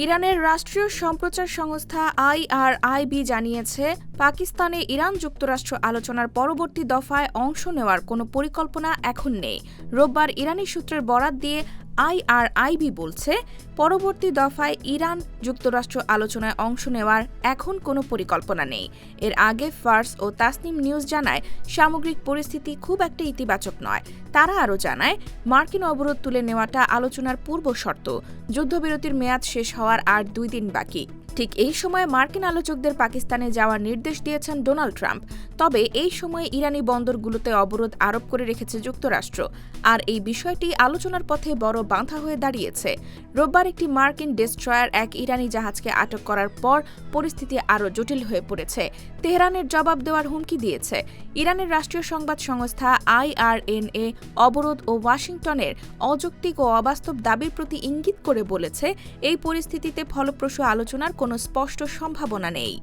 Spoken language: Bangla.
ইরানের রাষ্ট্রীয় সম্প্রচার সংস্থা আইআরআইবি জানিয়েছে, পাকিস্তানে ইরান-যুক্তরাষ্ট্র আলোচনার পরবর্তী দফায় অংশ নেওয়ার কোনো পরিকল্পনা এখন নেই। রোববার ইরানি সূত্রের বরাত দিয়ে আইআরআইবি বলছে, পরবর্তী দফায় ইরান-যুক্তরাষ্ট্র আলোচনায় অংশ নেওয়ার এখন কোনো পরিকল্পনা নেই। এর আগে ফার্স ও তাসনিম নিউজ জানায়, সামগ্রিক পরিস্থিতি খুব একটা ইতিবাচক নয়। তারা আরও জানায়, মার্কিন অবরোধ তুলে নেওয়াটা আলোচনার পূর্ব শর্ত। যুদ্ধবিরতির মেয়াদ শেষ হওয়ার আর 2 দিন বাকি। ঠিক এই সময় মার্কিন আলোচকদের পাকিস্তানে যাওয়ার নির্দেশ দিয়েছেন ডোনাল্ড ট্রাম্প। তবে এই সময়ে ইরানি বন্দরগুলোতে অবরোধ আরোপ করে রেখেছে যুক্তরাষ্ট্র। আর এই বিষয়টি আলোচনার পথে বড় বাধা হয়ে দাঁড়িয়েছে। রোববার একটি মার্কিন ডেস্ট্রয়ার এক ইরানি জাহাজকে আটক করার পর পরিস্থিতি আরও জটিল হয়ে পড়েছে। তেহরানের জবাব দেওয়ার হুমকি দিয়েছে। ইরানের রাষ্ট্রীয় সংবাদ সংস্থা IRNA অবরোধ ও ওয়াশিংটনের অযৌক্তিক ও অবাস্তব দাবির প্রতি ইঙ্গিত করে বলেছে, এই পরিস্থিতিতে ফলপ্রসূ আলোচনার কোনো স্পষ্ট সম্ভাবনা নেই।